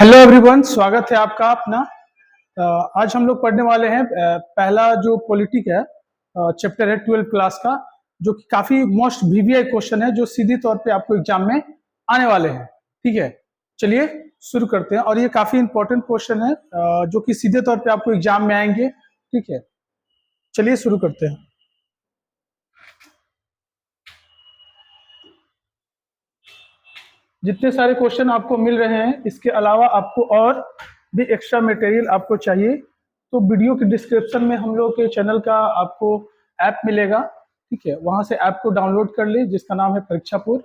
Hello everyone, स्वागत है आपका अपना। आज हम लोग पढ़ने वाले हैं पहला जो पॉलिटिक है, चैप्टर है 12th क्लास का, जो कि काफी मोस्ट वीवीआई क्वेश्चन है जो सीधे तौर पे आपको एग्जाम में आने वाले हैं। ठीक है, चलिए शुरू करते हैं। और ये काफी इंपॉर्टेंट क्वेश्चन है जो कि सीधे तौर पे आपको एग्जाम में आएंगे। ठीक है, चलिए शुरू करते हैं। जितने सारे क्वेश्चन आपको मिल रहे हैं, इसके अलावा आपको और भी एक्स्ट्रा मटेरियल आपको चाहिए तो वीडियो के डिस्क्रिप्शन में हम लोग के चैनल का आपको ऐप मिलेगा। ठीक है, वहां से ऐप को डाउनलोड कर ले, जिसका नाम है परीक्षापुर।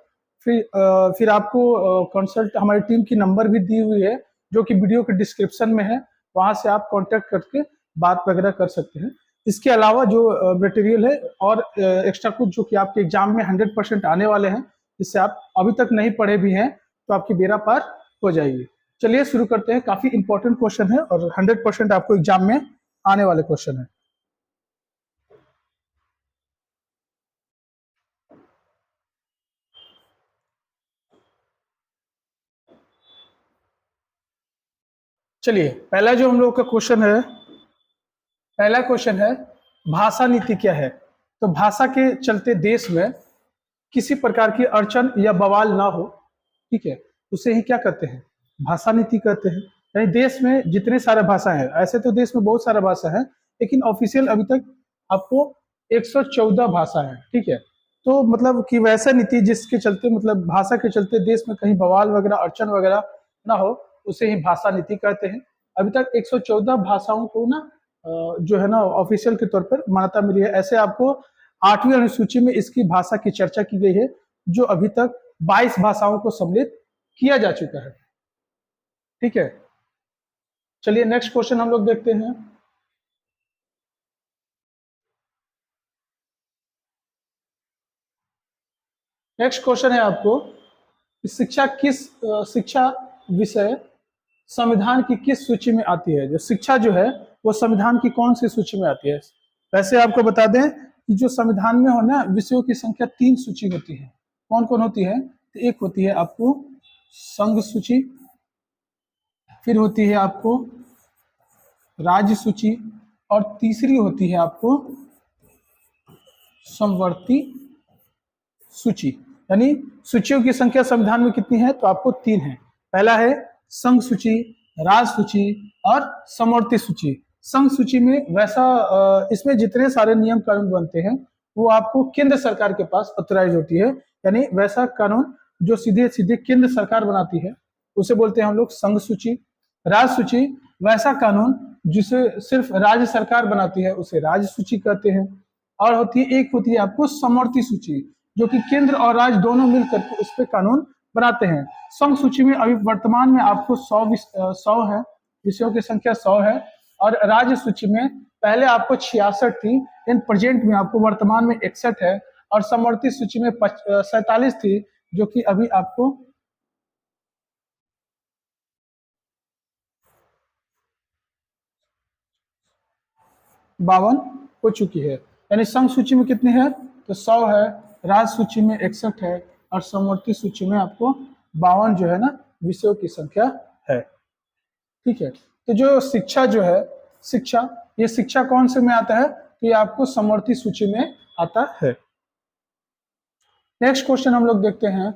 फिर आपको कंसल्ट हमारी टीम की नंबर भी दी हुई है जो कि वीडियो के डिस्क्रिप्शन में है। वहां से आप कांटेक्ट करके बात वगैरह कर सकते हैं। इसके अलावा जो मटेरियल है और एक्स्ट्रा कुछ जो कि आपके एग्जाम में 100% आने वाले हैं, जिससे आप अभी तक नहीं पढ़े भी हैं तो आपकी बेड़ा पार हो जाएगी। चलिए शुरू करते हैं। काफी इंपॉर्टेंट क्वेश्चन है और 100% आपको एग्जाम में आने वाले क्वेश्चन है। चलिए, पहला जो हम लोग का क्वेश्चन है, पहला क्वेश्चन है भाषा नीति क्या है। तो भाषा के चलते देश में किसी प्रकार की अड़चन या बवाल ना हो, ठीक है, उसे ही क्या कहते हैं, भाषा नीति कहते हैं। यानी देश में जितने सारे भाषा हैं, ऐसे तो देश में बहुत सारा भाषा है, लेकिन ऑफिशियल अभी तक आपको 114 भाषा है। ठीक है, तो मतलब कि वैसा नीति जिसके चलते, मतलब भाषा के चलते देश में कहीं बवाल वगैरह अड़चन वगैरह ना हो, उसे ही भाषा नीति कहते हैं। अभी तक 114 भाषाओं को ना जो है ना ऑफिशियल के तौर पर मान्यता मिली है। ऐसे आपको 8वीं अनुसूची में इसकी भाषा की चर्चा की गई है, जो अभी तक 22 भाषाओं को सम्मिलित किया जा चुका है। ठीक है, चलिए नेक्स्ट क्वेश्चन हम लोग देखते हैं। नेक्स्ट क्वेश्चन है आपको, शिक्षा विषय संविधान की किस सूची में आती है। जो शिक्षा जो है वो संविधान की कौन सी सूची में आती है। वैसे आपको बता दें कि जो संविधान में हो ना, विषयों की संख्या 3 सूची होती है। कौन कौन होती है? तो एक होती है आपको संघ सूची, फिर होती है आपको राज्य सूची, और तीसरी होती है आपको समवर्ती सूची। यानी सूचियों की संख्या संविधान में कितनी है? तो आपको 3 है। पहला है संघ सूची, राज्य सूची और समवर्ती सूची। संघ सूची में वैसा इसमें जितने सारे नियम कानून बनते हैं वो आपको केंद्र सरकार के पास ऑथराइज होती है। यानी वैसा कानून जो सीधे सीधे केंद्र सरकार बनाती है उसे बोलते हैं हम लोग संघ सूची। राज्य सूची वैसा कानून जिसे सिर्फ राज्य सरकार बनाती है उसे राज्य सूची कहते हैं। और एक होती है आपको समवर्ती सूची, जो कि केंद्र और राज्य दोनों मिलकर के उस पर कानून बनाते हैं। संघ सूची में अभी वर्तमान में आपको 100 है, विषयों की संख्या 100 है। और राज्य सूची में पहले आपको 66 थी, इन प्रेजेंट में आपको वर्तमान में 61 है। और समवर्ती सूची में 47 थी, जो कि अभी आपको 52 हो चुकी है। यानी संघ सूची में कितनी है? तो 100 है, राज्य सूची में 61 है, और समवर्ती सूची में आपको 52 जो है ना विषयों की संख्या है। ठीक है, तो जो शिक्षा जो है, शिक्षा, ये शिक्षा कौन से में आता है? तो ये आपको समवर्ती सूची में आता है। नेक्स्ट क्वेश्चन हम लोग देखते हैं।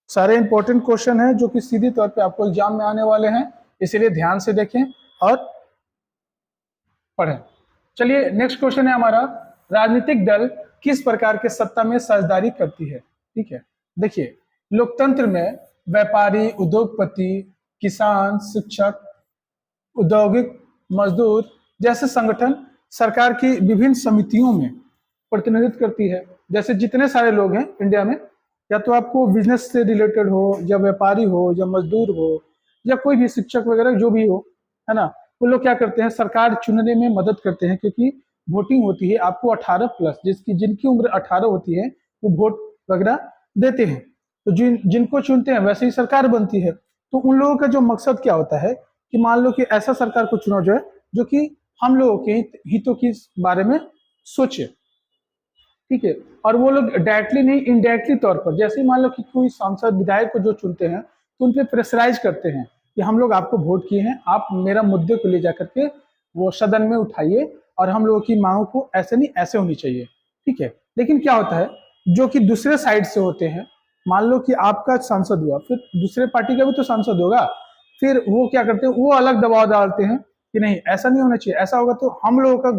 सारे इंपॉर्टेंट क्वेश्चन है जो कि सीधे तौर पे आपको एग्जाम में आने वाले हैं, इसीलिए ध्यान से देखें और पढ़ें। चलिए नेक्स्ट क्वेश्चन है हमारा, राजनीतिक दल किस प्रकार के सत्ता में साझेदारी करती है। ठीक है, देखिए, लोकतंत्र में व्यापारी, उद्योगपति, किसान, शिक्षक, औद्योगिक मजदूर जैसे संगठन सरकार की विभिन्न समितियों में प्रतिनिधित्व करती है। जैसे जितने सारे लोग हैं इंडिया में, या तो आपको बिजनेस से रिलेटेड हो, या व्यापारी हो, या मजदूर हो, या कोई भी शिक्षक वगैरह जो भी हो, है ना, वो लोग क्या करते हैं, सरकार चुनने में मदद करते हैं। क्योंकि वोटिंग होती है आपको 18+, जिनकी उम्र 18 होती है वो वोट वगैरह देते हैं। तो जिनको चुनते हैं वैसे ही सरकार बनती है। तो उन लोगों का जो मकसद क्या होता है कि मान लो कि ऐसा सरकार को चुना जाए जो कि हम लोगों के हितों के बारे में सोचे। ठीक है। और वो लोग डायरेक्टली नहीं, इनडायरेक्टली तौर पर, जैसे ही मान लो कि कोई सांसद विधायक को जो चुनते हैं तो उन पे प्रेशराइज करते हैं कि हम लोग आपको वोट किए हैं, आप मेरा मुद्दे को ले जा करके वो सदन में उठाइए और हम लोगों की मांगों को ऐसे नहीं ऐसे होनी चाहिए, ठीक है। लेकिन क्या होता है, जो कि दूसरे साइड से होते हैं, मान लो कि आपका सांसद हुआ, फिर दूसरे पार्टी का भी तो सांसद होगा, फिर वो क्या करते हैं, वो अलग दबाव डालते हैं कि नहीं ऐसा नहीं होना चाहिए, ऐसा होगा तो हम लोगों का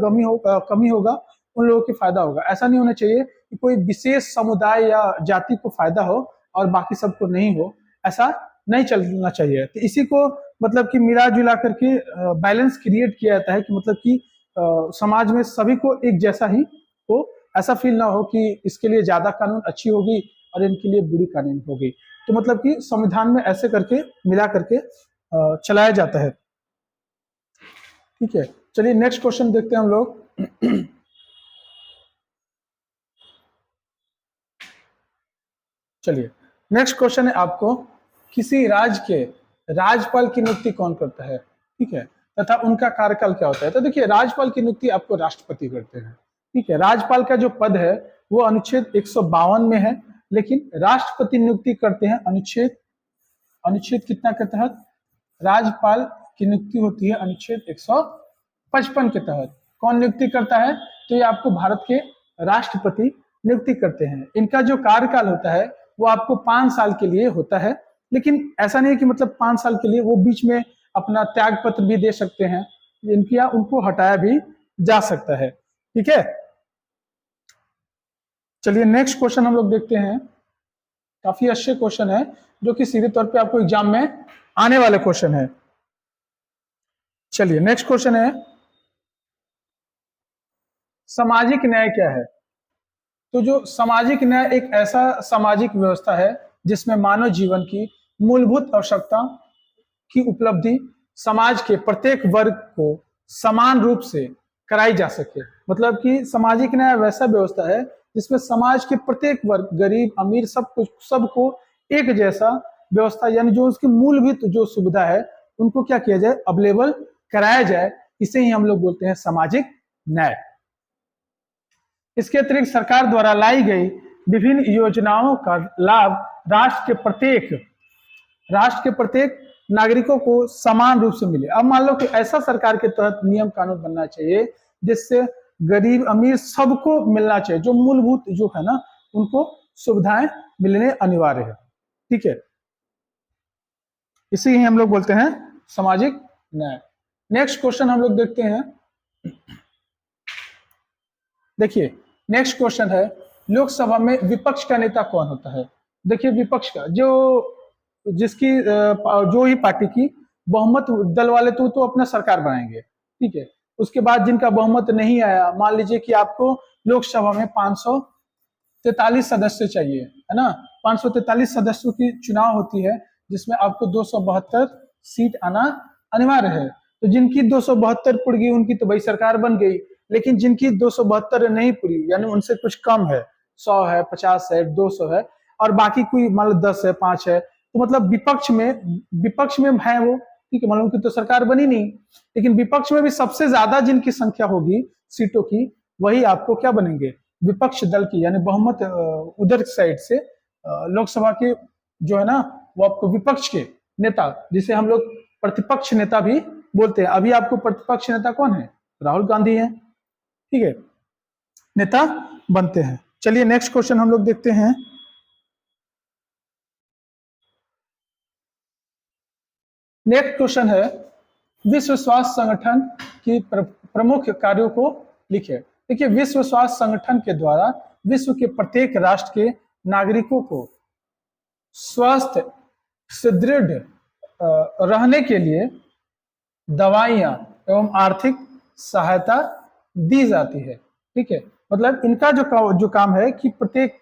कमी होगा, उन लोगों की फायदा होगा। ऐसा नहीं होना चाहिए कि कोई विशेष समुदाय या जाति को फायदा हो और बाकी सबको नहीं हो, ऐसा नहीं चलना चाहिए। तो इसी को मतलब कि मिला जुला करके बैलेंस क्रिएट किया जाता है कि मतलब कि समाज में सभी को एक जैसा ही हो, ऐसा फील ना हो कि इसके लिए ज्यादा कानून अच्छी होगी और इनके लिए बुरी कानून होगी। तो मतलब कि संविधान में ऐसे करके मिला करके चलाया जाता है, ठीक है। चलिए नेक्स्ट क्वेश्चन देखते हैं हम लोग। चलिए नेक्स्ट क्वेश्चन है आपको, किसी राज्य के राज्यपाल की नियुक्ति कौन करता है, ठीक है, तथा उनका कार्यकाल क्या होता है। तो देखिए राज्यपाल की नियुक्ति आपको राष्ट्रपति करते हैं, ठीक है। राज्यपाल का जो पद है वो अनुच्छेद 152 में है, लेकिन राष्ट्रपति नियुक्ति करते हैं अनुच्छेद अनुच्छेद कितना के तहत, राज्यपाल की नियुक्ति होती है अनुच्छेद 155 के तहत। कौन नियुक्ति करता है, तो ये आपको भारत के राष्ट्रपति नियुक्ति करते हैं। इनका जो कार्यकाल होता है वो आपको 5 साल के लिए होता है, लेकिन ऐसा नहीं है कि मतलब 5 साल के लिए, वो बीच में अपना त्याग पत्र भी दे सकते हैं, इनकी या उनको हटाया भी जा सकता है, ठीक है। चलिए नेक्स्ट क्वेश्चन हम लोग देखते हैं, काफी अच्छे क्वेश्चन है जो कि सीधे तौर पे आपको एग्जाम में आने वाले क्वेश्चन है। चलिए नेक्स्ट क्वेश्चन है, सामाजिक न्याय क्या है। तो जो सामाजिक न्याय एक ऐसा सामाजिक व्यवस्था है जिसमें मानव जीवन की मूलभूत आवश्यकता की उपलब्धि समाज के प्रत्येक वर्ग को समान रूप से कराई जा सके। मतलब कि सामाजिक न्याय वैसा व्यवस्था है जिसमें समाज के प्रत्येक वर्ग, गरीब अमीर, सब कुछ सबको एक जैसा व्यवस्था, यानी जो उसकी मूलभूत जो सुविधा है उनको क्या किया जाए, अवेलेबल कराया जाए। इसे ही हम लोग बोलते हैं सामाजिक न्याय। इसके अतिरिक्त सरकार द्वारा लाई गई विभिन्न योजनाओं का लाभ राष्ट्र के प्रत्येक नागरिकों को समान रूप से मिले। अब मान लो कि ऐसा सरकार के तहत नियम कानून बनना चाहिए जिससे गरीब अमीर सबको मिलना चाहिए, जो मूलभूत जो है ना उनको सुविधाएं मिलने अनिवार्य है, ठीक है। इसी ही हम लोग बोलते हैं सामाजिक न्याय। नेक्स्ट क्वेश्चन हम लोग देखते हैं, देखिए नेक्स्ट क्वेश्चन है, लोकसभा में विपक्ष का नेता कौन होता है। देखिए विपक्ष का जिसकी जो ही पार्टी की बहुमत, दल वाले तो अपना सरकार बनाएंगे, ठीक है। उसके बाद जिनका बहुमत नहीं आया, मान लीजिए कि आपको लोकसभा में 543 सदस्य चाहिए, है ना, 543 सदस्यों की चुनाव होती है जिसमें आपको 272 सीट आना अनिवार्य है। तो जिनकी 272 पुड़ गई उनकी तो भाई सरकार बन गई, लेकिन जिनकी 272 नहीं पूरी, यानी उनसे कुछ कम है, 100 है, 50 है, 200 है, और बाकी कोई मान लो 10 है, 5 है, तो मतलब विपक्ष में है वो, ठीक है, मतलब उनकी तो सरकार बनी नहीं, लेकिन विपक्ष में भी सबसे ज्यादा जिनकी संख्या होगी सीटों की, वही आपको क्या बनेंगे, विपक्ष दल की, यानी बहुमत उधर साइड से लोकसभा के जो है ना वो आपको विपक्ष के नेता, जिसे हम लोग प्रतिपक्ष नेता भी बोलते हैं। अभी आपको प्रतिपक्ष नेता कौन है, राहुल गांधी है, ठीक है, नेता बनते हैं। चलिए नेक्स्ट क्वेश्चन हम लोग देखते हैं, नेक्स्ट क्वेश्चन है, विश्व स्वास्थ्य संगठन की प्रमुख कार्यों को लिखे। देखिए विश्व स्वास्थ्य संगठन के द्वारा विश्व के प्रत्येक राष्ट्र के नागरिकों को स्वस्थ सुदृढ़ रहने के लिए दवाइयां एवं आर्थिक सहायता दी जाती है, ठीक है। मतलब इनका जो काम है कि प्रत्येक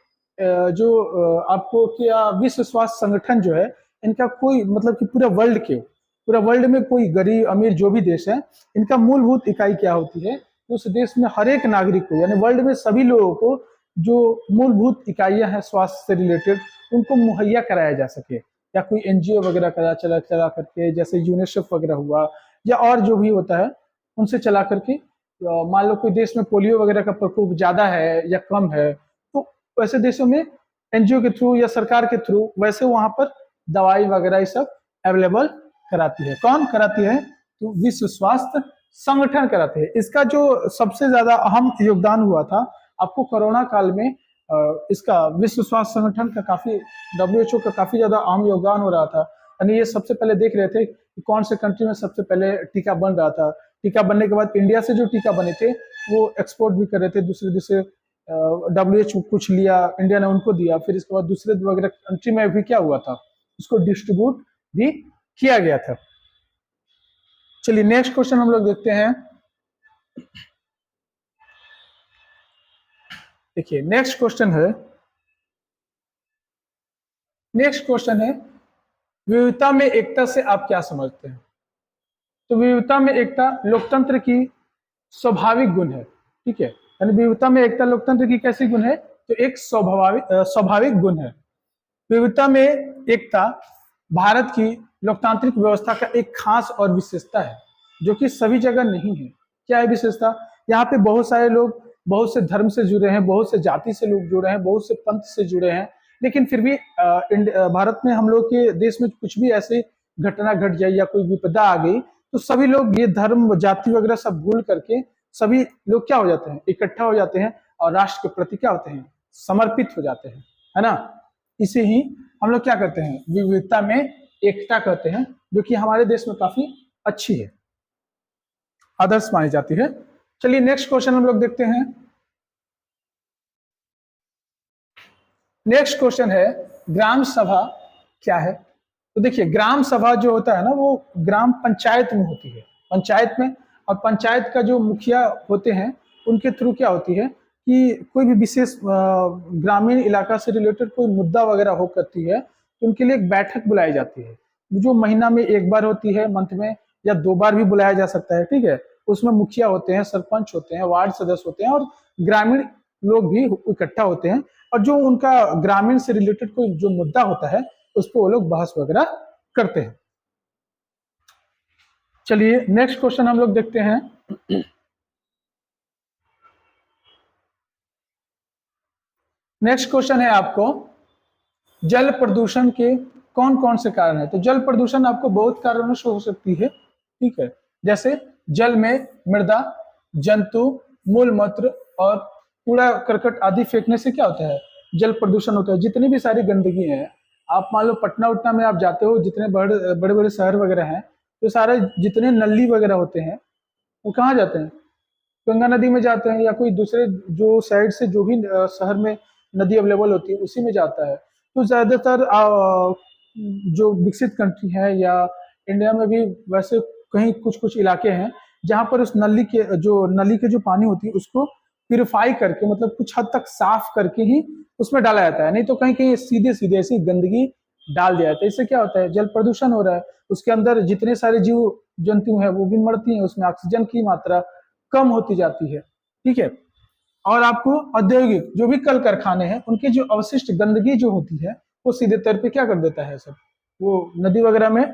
जो आपको क्या विश्व स्वास्थ्य संगठन जो है, इनका कोई मतलब कि पूरा वर्ल्ड में कोई गरीब अमीर जो भी देश है, इनका मूलभूत इकाई क्या होती है, उस देश में हर एक नागरिक को, यानी वर्ल्ड में सभी लोगों को जो मूलभूत इकाइयां हैं स्वास्थ्य से रिलेटेड, उनको मुहैया कराया जा सके, या कोई एनजीओ वगैरह चला करके, जैसे यूनिसेफ वगैरह हुआ या और जो भी होता है, उनसे चला करके मान लो कोई देश में पोलियो वगैरह का प्रकोप ज्यादा है या कम है, तो वैसे देशों में एनजीओ के थ्रू या सरकार के थ्रू वैसे वहां पर दवाई वगैरह ये सब अवेलेबल कराती है। कौन कराती है? तो विश्व स्वास्थ्य संगठन कराते हैं। इसका जो सबसे ज्यादा अहम योगदान हुआ था आपको कोरोना काल में, इसका विश्व स्वास्थ्य संगठन का काफी, WHO का काफी ज्यादा अहम योगदान हो रहा था। यानी ये सबसे पहले देख रहे थे कि कौन से कंट्री में सबसे पहले टीका बन रहा था। टीका बनने के बाद इंडिया से जो टीका बने थे वो एक्सपोर्ट भी कर रहे थे दूसरे दूसरे, WHO कुछ लिया, इंडिया ने उनको दिया, फिर इसके बाद दूसरे वगैरह कंट्री में भी क्या हुआ था, उसको डिस्ट्रीब्यूट भी किया गया था। चलिए नेक्स्ट क्वेश्चन हम लोग देखते हैं। देखिए नेक्स्ट क्वेश्चन है विविधता में एकता से आप क्या समझते हैं? तो विविधता में एकता लोकतंत्र की स्वाभाविक गुण है, ठीक है। यानी विविधता में एकता लोकतंत्र की कैसी गुण है? तो एक स्वाभाविक गुण है। विविधता में एकता भारत की लोकतांत्रिक व्यवस्था का एक खास और विशेषता है जो कि सभी जगह नहीं है। क्या है विशेषता? यहाँ पे बहुत सारे लोग बहुत से धर्म से जुड़े हैं, बहुत से जाति से लोग जुड़े हैं, बहुत से पंथ से जुड़े हैं, लेकिन फिर भी भारत में, हम लोग के देश में कुछ भी ऐसी घटना घट जाए या कोई विपदा आ गई तो सभी लोग ये धर्म जाति वगैरह सब भूल करके सभी लोग क्या हो जाते हैं, इकट्ठा हो जाते हैं और राष्ट्र के प्रति क्या होते हैं, समर्पित हो जाते हैं, है ना। इसे ही हम लोग क्या करते हैं, विविधता में एकता कहते हैं, जो कि हमारे देश में काफी अच्छी है, आदर्श मानी जाती है। चलिए नेक्स्ट क्वेश्चन हम लोग देखते हैं। नेक्स्ट क्वेश्चन है ग्राम सभा क्या है? तो देखिए ग्राम सभा जो होता है ना वो ग्राम पंचायत में होती है, पंचायत में, और पंचायत का जो मुखिया होते हैं उनके थ्रू क्या होती है कि कोई भी विशेष ग्रामीण इलाका से रिलेटेड कोई मुद्दा वगैरह हो करती है तो उनके लिए एक बैठक बुलाई जाती है, जो महीना में एक बार होती है, मंथ में, या 2 बार भी बुलाया जा सकता है, ठीक है। उसमें मुखिया होते हैं, सरपंच होते हैं, वार्ड सदस्य होते हैं और ग्रामीण लोग भी इकट्ठा होते हैं, और जो उनका ग्रामीण से रिलेटेड कोई जो मुद्दा होता है उस पर वो लोग बहस वगैरह करते हैं। चलिए नेक्स्ट क्वेश्चन हम लोग देखते हैं। नेक्स्ट क्वेश्चन है आपको, जल प्रदूषण के कौन कौन से कारण है? तो जल प्रदूषण आपको बहुत कारणों से हो सकती है, ठीक है। जैसे जल में मृदा, जंतु, मूल मूत्र और कूड़ा करकट आदि फेंकने से क्या होता है, जल प्रदूषण होता है। जितनी भी सारी गंदगी है, आप मान लो पटना उटना में आप जाते हो, जितने बड़े बड़े शहर वगैरह हैं, तो सारे जितने नली वगैरह होते हैं वो कहाँ जाते हैं, गंगा नदी में जाते हैं, या कोई दूसरे जो साइड से जो भी शहर में नदी अवेलेबल होती है उसी में जाता है। तो ज्यादातर जो विकसित कंट्री है या इंडिया में भी वैसे कहीं कुछ कुछ इलाके हैं जहां पर उस नली के जो पानी होती है उसको प्यूरिफाई करके, मतलब कुछ हद तक साफ करके ही उसमें डाला जाता है, नहीं तो कहीं कहीं सीधे सीधे ऐसी गंदगी डाल दिया जाता है। इससे क्या होता है, जल प्रदूषण हो रहा है, उसके अंदर जितने सारे जीव जंतु हैं वो भी मरती हैं, उसमें ऑक्सीजन की मात्रा कम होती जाती है, ठीक है। और आपको औद्योगिक जो भी कल कारखाने हैं उनकी जो अवशिष्ट गंदगी जो होती है वो सीधे तौर पे क्या कर देता है, सब वो नदी वगैरह में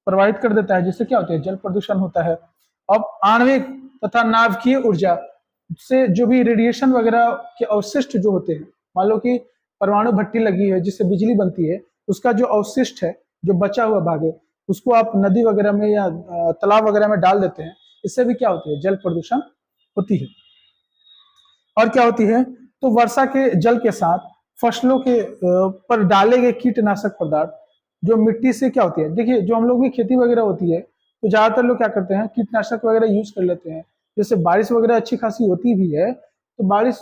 प्रवाहित कर देता है, जिससे क्या होता है, जल प्रदूषण होता है। अब आणविक तथा नाभिकीय ऊर्जा से जो भी रेडिएशन वगैरह के अवशिष्ट जो होते हैं, मान लो कि परमाणु भट्टी लगी है जिससे बिजली बनती है, उसका जो अवशिष्ट है, जो बचा हुआ भाग है, उसको आप नदी वगैरह में या तालाब वगैरह में डाल देते हैं, इससे भी क्या होती है, जल प्रदूषण होती है। और क्या होती है, तो वर्षा के जल के साथ फसलों के पर डाले गए कीटनाशक पदार्थ जो मिट्टी से क्या होती है, देखिए जो हम लोग भी खेती वगैरह होती है तो ज्यादातर लोग क्या करते हैं, कीटनाशक वगैरह यूज कर लेते हैं। जैसे बारिश वगैरह अच्छी खासी होती भी है तो बारिश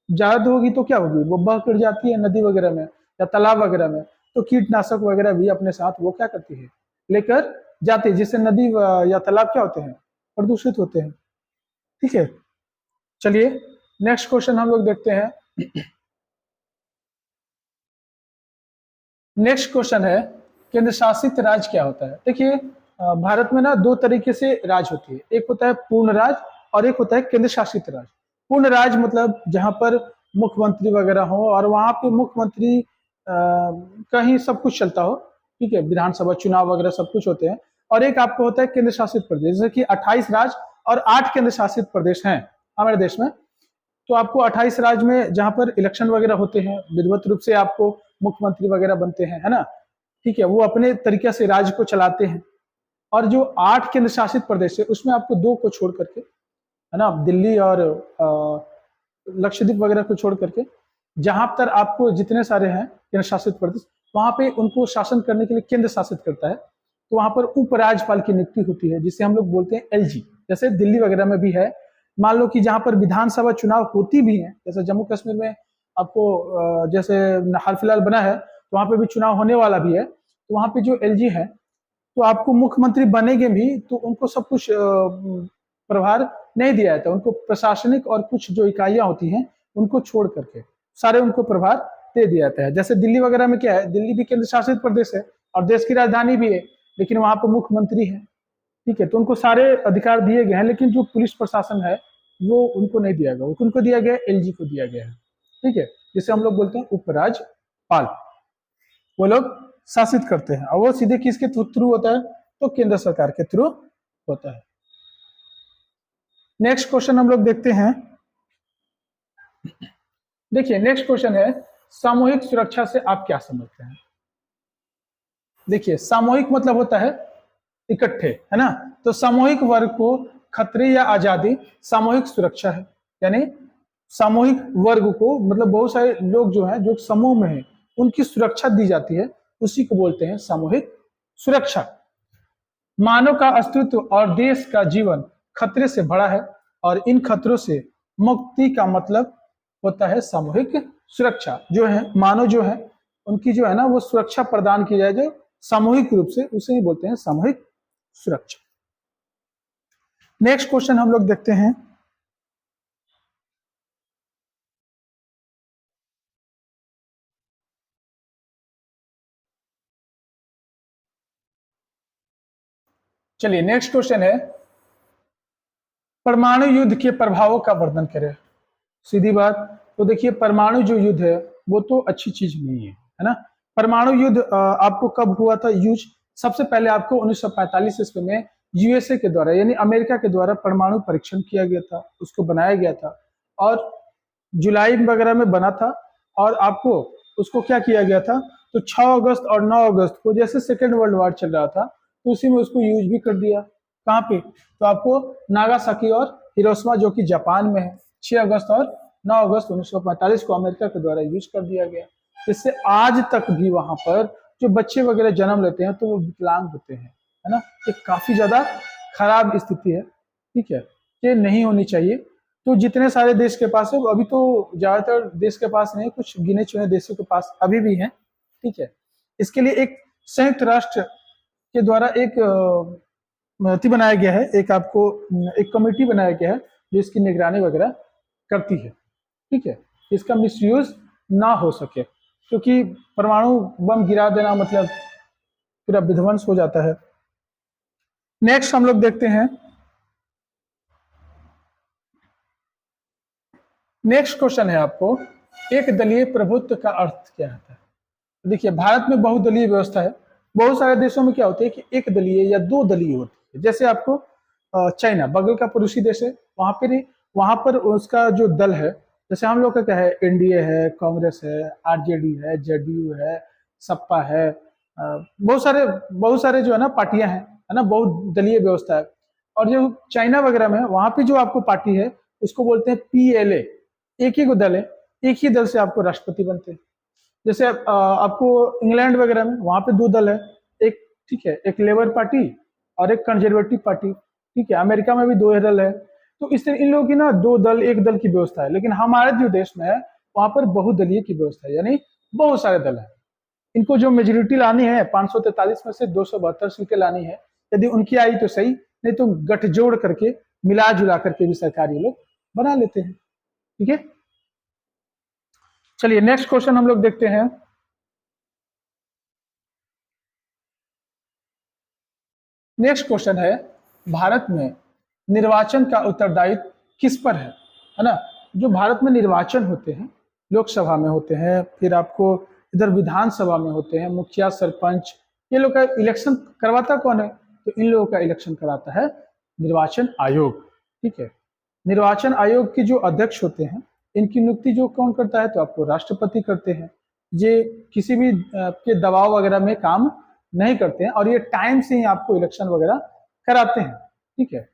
ज्यादा होगी तो क्या होगी, वो बह कर जाती है नदी वगैरह में या तालाब वगैरह में, तो कीटनाशक वगैरह भी अपने साथ वो क्या करती है, लेकर जाती है, जिससे नदी या तालाब क्या होते हैं, प्रदूषित होते हैं, ठीक है। चलिए नेक्स्ट क्वेश्चन हम लोग देखते हैं। नेक्स्ट क्वेश्चन है केंद्र शासित राज्य क्या होता है? देखिए भारत में ना 2 तरीके से राज होती है, एक होता है पूर्ण राज और एक होता है केंद्र शासित राज। पूर्ण राज मतलब जहां पर मुख्यमंत्री वगैरह हो और वहां पे मुख्यमंत्री का ही सब कुछ चलता हो, ठीक है, विधानसभा चुनाव वगैरह सब कुछ होते हैं। और एक आपको होता है केंद्र शासित प्रदेश, जैसे कि 28 राज्य और 8 केंद्र शासित प्रदेश हैं हमारे देश में। तो आपको 28 राज्य में जहां पर इलेक्शन वगैरह होते हैं, विधिवत रूप से आपको मुख्यमंत्री वगैरह बनते हैं, है ना, ठीक है, वो अपने तरीके से राज्य को चलाते हैं। और जो 8 केंद्र शासित प्रदेश है उसमें आपको 2 को छोड़ करके, है ना, दिल्ली और लक्षद्वीप वगैरह को छोड़ करके, जहां पर आपको जितने सारे हैं केंद्र शासित प्रदेश, वहां पे उनको शासन करने के लिए केंद्र शासित करता है। तो वहां पर उपराज्यपाल की नियुक्ति होती है जिसे हम लोग बोलते हैं एलजी। जैसे दिल्ली वगैरह में भी है। मान लो कि जहां पर विधानसभा चुनाव होती भी है, जैसे जम्मू कश्मीर में आपको जैसे हाल फिलहाल बना है, तो वहां पे भी चुनाव होने वाला भी है। तो वहां पे जो एलजी है, तो आपको मुख्यमंत्री बनेंगे भी तो उनको सब कुछ प्रभार नहीं दिया जाता, उनको प्रशासनिक और कुछ जो इकाइयां होती हैं उनको छोड़ करके सारे उनको प्रभार दे दिया जाता है। जैसे दिल्ली वगैरह में क्या है, दिल्ली भी केंद्र शासित प्रदेश है और देश की राजधानी भी है, लेकिन वहां पर मुख्यमंत्री है, ठीक है, तो उनको सारे अधिकार दिए गए हैं, लेकिन जो पुलिस प्रशासन है वो उनको नहीं दिया गया, उनको दिया गया एलजी को दिया गया है, ठीक है, जिसे हम लोग बोलते हैं उपराज्यपाल। वो लोग शासित करते हैं और वो सीधे किसके थ्रू होता है, तो केंद्र सरकार के थ्रू होता है। नेक्स्ट क्वेश्चन हम लोग देखते हैं। देखिए नेक्स्ट क्वेश्चन है, सामूहिक सुरक्षा से आप क्या समझते हैं। देखिए सामूहिक मतलब होता है इकट्ठे, है ना, तो सामूहिक वर्ग को खतरे या आजादी सामूहिक सुरक्षा है। यानी सामूहिक वर्ग को मतलब बहुत सारे लोग जो हैं जो समूह में हैं उनकी सुरक्षा दी जाती है, उसी को बोलते हैं सामूहिक सुरक्षा। मानव का अस्तित्व और देश का जीवन खतरे से भरा है और इन खतरों से मुक्ति का मतलब होता है सामूहिक सुरक्षा। जो है मानव जो है उनकी जो है ना वो सुरक्षा प्रदान की जाए जो सामूहिक रूप से, उसे ही बोलते हैं सामूहिक सुरक्षा। नेक्स्ट क्वेश्चन हम लोग देखते हैं। चलिए नेक्स्ट क्वेश्चन है, परमाणु युद्ध के प्रभावों का वर्णन करें। सीधी बात, तो देखिए परमाणु जो युद्ध है वो तो अच्छी चीज नहीं है ना। परमाणु युद्ध आपको कब हुआ था यूज, सबसे पहले आपको 1945 ईस्वी में यूएसए के द्वारा यानी अमेरिका के द्वारा परमाणु परीक्षण किया गया था, उसको बनाया गया था और जुलाई वगैरह में बना था। और आपको उसको क्या किया गया था, तो 6 अगस्त और 9 अगस्त को जैसे सेकेंड वर्ल्ड वॉर चल रहा था तो उसी में उसको यूज भी कर दिया। कहाँ पे, तो आपको नागासाकी और हिरोशिमा जो कि जापान में है, 6 अगस्त और 9 अगस्त 1945 को अमेरिका के द्वारा यूज कर दिया गया। इससे आज तक भी वहां पर जो बच्चे वगैरह जन्म लेते हैं तो वो विकलांग होते हैं, है ना, ये काफी ज्यादा खराब स्थिति है, ठीक है, ये नहीं होनी चाहिए। तो जितने सारे देश के पास है, अभी तो ज्यादातर देश के पास नहीं, कुछ गिने चुने देशों के पास अभी भी है, ठीक है। इसके लिए एक संयुक्त राष्ट्र के द्वारा एक बनाया गया है, एक आपको एक कमेटी बनाया गया है जो इसकी निगरानी वगैरह करती है, ठीक है, इसका मिसयूज ना हो सके, क्योंकि परमाणु बम गिरा देना मतलब पूरा विध्वंस हो जाता है। नेक्स्ट हम लोग देखते हैं। नेक्स्ट क्वेश्चन है आपको, एक दलीय प्रभुत्व का अर्थ क्या होता है। देखिए भारत में बहुदलीय व्यवस्था है, बहुत सारे देशों में क्या होता है कि एक दलीय या 2 दलीय होती है। जैसे आपको चाइना बगल का पड़ोसी देश है, वहां पर उसका जो दल है, जैसे हम लोग का क्या है, एनडीए है, कांग्रेस है, आरजेडी है, जेडीयू है, सपा है, बहुत सारे जो है ना पार्टियां हैं, है ना, बहुत दलीय व्यवस्था है। और जो चाइना वगैरह में वहां पे जो आपको पार्टी है उसको बोलते हैं पीएलए, एक ही को दल है, एक ही दल से आपको राष्ट्रपति बनते हैं। जैसे आपको इंग्लैंड वगैरह में वहां पे 2 दल है, एक ठीक है, एक लेबर पार्टी और एक कंजर्वेटिव पार्टी, ठीक है। अमेरिका में भी 2 दल है। तो इस तरह इन लोगों की ना 2 दल 1 दल की व्यवस्था है, लेकिन हमारे जो देश में है वहां पर बहुदलीय की व्यवस्था है, यानी बहुत सारे दल है। इनको जो मेजोरिटी लानी है 543 में से 272 सीटें लानी है, यदि उनकी आई तो सही, नहीं तो गठजोड़ करके मिला जुला करके भी सरकार ये लोग बना लेते हैं, ठीक है। चलिए नेक्स्ट क्वेश्चन हम लोग देखते हैं। नेक्स्ट क्वेश्चन है, भारत में निर्वाचन का उत्तरदायित्व किस पर है ना। जो भारत में निर्वाचन होते हैं, लोकसभा में होते हैं, फिर आपको इधर विधानसभा में होते हैं, मुखिया सरपंच, ये लोग का इलेक्शन करवाता कौन है, तो इन लोगों का इलेक्शन कराता है निर्वाचन आयोग। ठीक है। निर्वाचन आयोग के जो अध्यक्ष होते हैं, इनकी नियुक्ति जो कौन करता है, तो आपको राष्ट्रपति करते हैं। ये किसी भी के दबाव वगैरह में काम नहीं करते हैं और ये टाइम से ही आपको इलेक्शन वगैरह कराते हैं। ठीक है।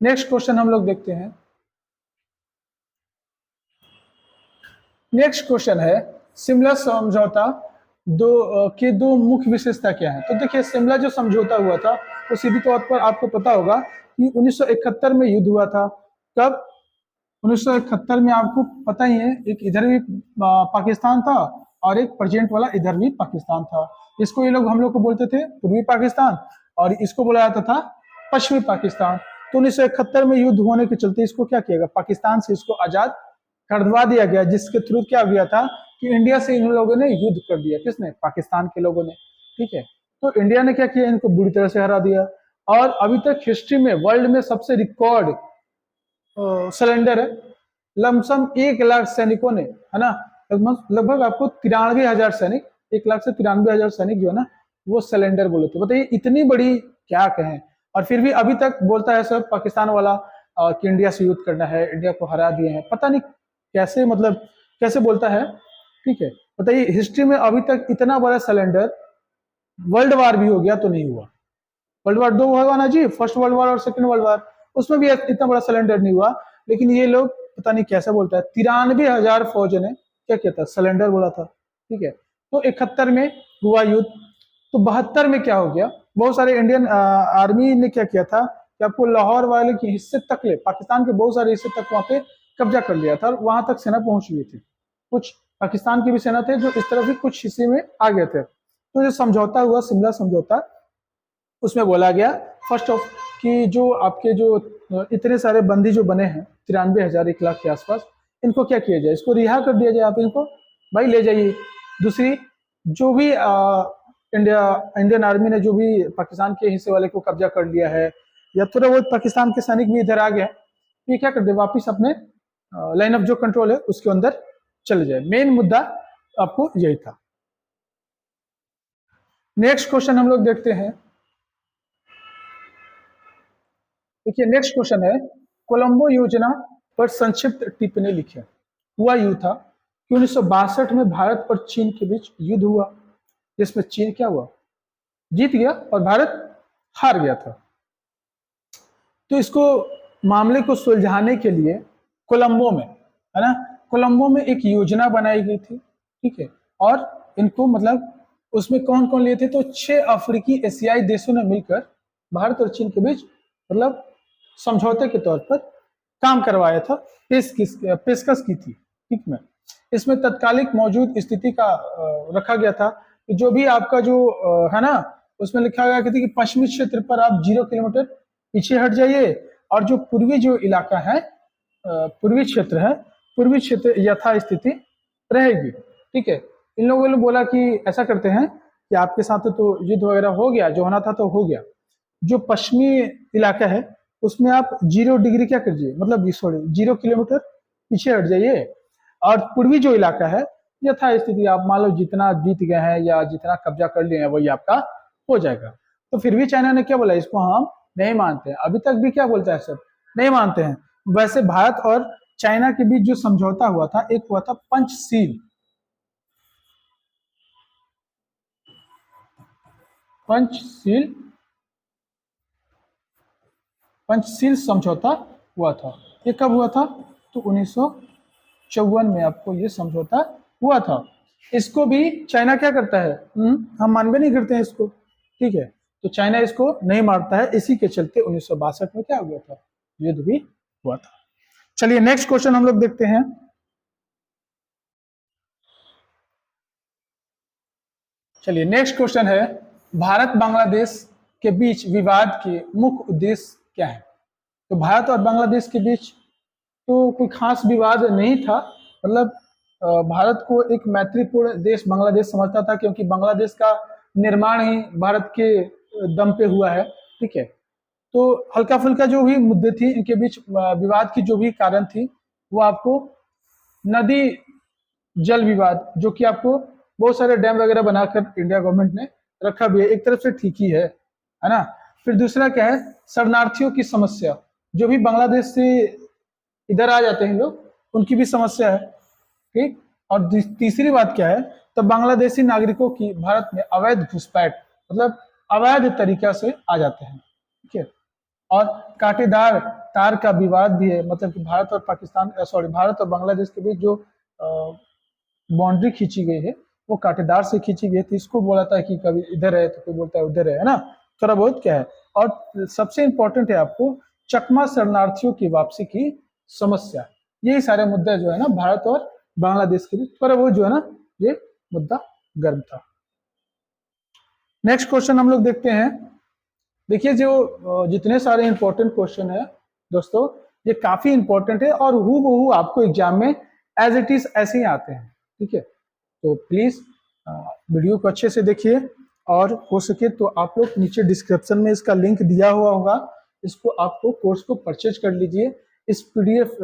नेक्स्ट क्वेश्चन हम लोग देखते हैं। नेक्स्ट क्वेश्चन है शिमला समझौता के दो मुख्य विशेषता क्या है। तो देखिए, शिमला जो समझौता हुआ था तो सीधी तौर पर आपको पता होगा कि 1971 में युद्ध हुआ था। कब? 1971 में। आपको पता ही है, एक इधर भी पाकिस्तान था और एक प्रेजेंट वाला इधर भी पाकिस्तान था। इसको ये लोग हम लोग को बोलते थे पूर्वी पाकिस्तान और इसको बोला जाता था पश्चिमी पाकिस्तान। तो 1971 में युद्ध होने के चलते इसको क्या किया गया, पाकिस्तान से इसको आजाद करवा दिया गया, जिसके थ्रू क्या गया था कि इंडिया से इन लोगों ने युद्ध कर दिया। किसने? पाकिस्तान के लोगों ने। ठीक है। तो इंडिया ने क्या किया, इनको बुरी तरह से हरा दिया। और अभी तक हिस्ट्री में वर्ल्ड में सबसे रिकॉर्ड सिलेंडर है, लमसम 1 लाख सैनिकों ने, है ना, लगभग आपको 93,000 सैनिक, 1 लाख से 93,000 सैनिक जो है ना, वो सिलेंडर बोले थे। बताइए इतनी बड़ी क्या कहें। और फिर भी अभी तक बोलता है सब पाकिस्तान वाला कि इंडिया से युद्ध करना है, इंडिया को हरा दिए हैं। पता नहीं कैसे, मतलब कैसे बोलता है। ठीक है। बताइए हिस्ट्री में अभी तक इतना बड़ा सिलेंडर, वर्ल्ड वार भी हो गया तो नहीं हुआ। वर्ल्ड वार 2 हुआ ना जी, फर्स्ट वर्ल्ड वार और सेकंड वर्ल्ड वार, उसमें भी इतना बड़ा सिलेंडर नहीं हुआ। लेकिन ये लोग पता नहीं कैसे बोलता है। 93,000 फौज ने क्या किया था, सिलेंडर बोला था। ठीक है। तो 71 में हुआ युद्ध। तो 72 में क्या हो गया, बहुत सारे इंडियन आर्मी ने क्या किया था कि आपको लाहौर वाले के हिस्से तक ले, पाकिस्तान के बहुत सारे हिस्से तक वहां पे कब्जा कर लिया था। वहां तक सेना पहुंच गई थी। कुछ पाकिस्तान की भी सेना थे जो इस तरफ भी कुछ हिस्से में आ गए थे। तो जो समझौता हुआ, शिमला समझौता, उसमें बोला गया फर्स्ट ऑफ कि जो आपके जो इतने सारे बंदी जो बने हैं 93,000 1 लाख के आसपास, इनको क्या किया जाए, इसको रिहा कर दिया जाए, आप इनको भाई ले जाइए। दूसरी, जो भी इंडियन आर्मी ने जो भी पाकिस्तान के हिस्से वाले को कब्जा कर लिया है या थोड़ा बहुत पाकिस्तान के सैनिक भी इधर आ गए, ये क्या कर दे, वापिस अपने लाइन ऑफ जो कंट्रोल है उसके अंदर चले जाए। मेन मुद्दा आपको यही था। नेक्स्ट क्वेश्चन हम लोग देखते हैं। देखिए नेक्स्ट क्वेश्चन है, कोलंबो योजना पर संक्षिप्त टिप्पणी लिखें। हुआ यूं था कि 1962 में भारत और चीन के बीच युद्ध हुआ, जिसमें चीन क्या हुआ, जीत गया और भारत हार गया था। तो इसको मामले को सुलझाने के लिए कोलंबो में, है ना, कोलंबो में एक योजना बनाई गई थी। ठीक है। और इनको मतलब उसमें कौन कौन लिए थे, तो 6 अफ्रीकी एशियाई देशों ने मिलकर भारत और चीन के बीच मतलब समझौते के तौर पर काम करवाया था, पेशकश की थी। ठीक है। इसमें तत्कालिक मौजूद स्थिति का रखा गया था कि जो भी आपका जो है ना, उसमें लिखा गया कि पश्चिमी क्षेत्र पर आप 0 किलोमीटर पीछे हट जाइए और जो पूर्वी जो इलाका है, पूर्वी क्षेत्र है, पूर्वी क्षेत्र यथास्थिति रहेगी। ठीक है। इन लोगों ने बोला कि ऐसा करते हैं कि आपके साथ तो युद्ध वगैरह हो गया, जो होना था तो हो गया, जो पश्चिमी इलाका है उसमें आप 0 डिग्री क्या कीजिए, मतलब 0 किलोमीटर पीछे हट जाइए और पूर्वी जो इलाका है यथास्थिति आप मान लो जितना जीत गए हैं या जितना कब्जा कर लिए हैं वही आपका हो जाएगा। तो फिर भी चाइना ने क्या बोला, इसको हम नहीं मानते हैं। अभी तक भी क्या बोलता है सर, नहीं मानते हैं। वैसे भारत और चाइना के बीच जो समझौता हुआ था, एक हुआ था पंचशील, पंचशील पंचशील समझौता हुआ था। ये कब हुआ था, तो 1954 में आपको ये समझौता हुआ था। इसको भी चाइना क्या करता है, हम मानवे नहीं करते हैं इसको। ठीक है। तो चाइना इसको नहीं मानता है, इसी के चलते 1962 में क्या हो गया था, युद्ध भी हुआ था। चलिए नेक्स्ट क्वेश्चन हम लोग देखते हैं। चलिए नेक्स्ट क्वेश्चन है, भारत बांग्लादेश के बीच विवाद के मुख्य उद्देश्य क्या है। तो भारत और बांग्लादेश के बीच तो कोई खास विवाद नहीं था, मतलब भारत को एक मैत्रीपूर्ण देश बांग्लादेश समझता था, क्योंकि बांग्लादेश का निर्माण ही भारत के दम पे हुआ है। ठीक है। तो हल्का फुल्का जो भी मुद्दे थी इनके बीच विवाद की जो भी कारण थी, वो आपको नदी जल विवाद, जो कि आपको बहुत सारे डैम वगैरह बनाकर इंडिया गवर्नमेंट ने रखा भी है, एक तरफ से ठीक ही है ना। फिर दूसरा क्या है, शरणार्थियों की समस्या, जो भी बांग्लादेश से इधर आ जाते हैं लोग, उनकी भी समस्या है। ठीक। और तीसरी बात क्या है, तो बांग्लादेशी नागरिकों की भारत में अवैध घुसपैठ, मतलब अवैध तरीका से आ जाते हैं। ठीक है। और कांटेदार तार का विवाद भी है, मतलब कि भारत और पाकिस्तान, सॉरी, भारत और बांग्लादेश के बीच जो बाउंड्री खींची गई है वो कांटेदार से खींची गई थी। इसको बोला था कि कभी इधर है तो कोई बोलता है उधर है ना, थोड़ा बहुत क्या है। और सबसे इंपॉर्टेंट है आपको चकमा शरणार्थियों की वापसी की समस्या। यही सारे मुद्दे जो है ना भारत और बांग्लादेश के बीच, पर वो जो है ना ये मुद्दा गर्म था। नेक्स्ट क्वेश्चन हम लोग देखते हैं। देखिए जो जितने सारे इंपॉर्टेंट क्वेश्चन है दोस्तों, ये काफी इंपॉर्टेंट है और हूबहू आपको एग्जाम में एज इट इज ऐसे ही आते हैं। ठीक है, तो प्लीज वीडियो को अच्छे से देखिए, और हो सके तो आप लोग नीचे डिस्क्रिप्शन में इसका लिंक दिया हुआ होगा, इसको आपको कोर्स को परचेज कर लीजिए। इस पीडीएफ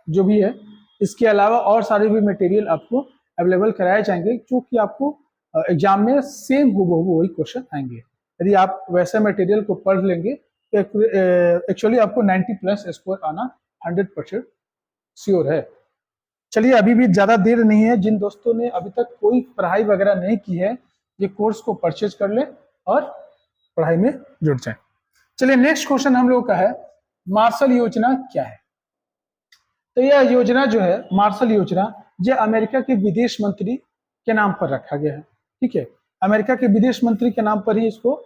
जो भी है, इसके अलावा और सारे भी मटेरियल आपको अवेलेबल कराए जाएंगे, जो कि आपको एग्जाम में सेम हूबहू वही क्वेश्चन आएंगे। यदि आप वैसे मटेरियल को पढ़ लेंगे तो एक्चुअली आपको 90+ स्कोर आना 100% श्योर है। चलिए, अभी भी ज़्यादा देर नहीं है, जिन दोस्तों ने अभी तक कोई पढ़ाई वगैरह नहीं की है, ये कोर्स को परचेज कर ले और पढ़ाई में जुड़ जाए। चलिए, नेक्स्ट क्वेश्चन हम लोग का है, मार्शल योजना क्या है। तो यह योजना जो है, मार्शल योजना, यह अमेरिका के विदेश मंत्री के नाम पर रखा गया है। ठीक है, अमेरिका के विदेश मंत्री के नाम पर ही इसको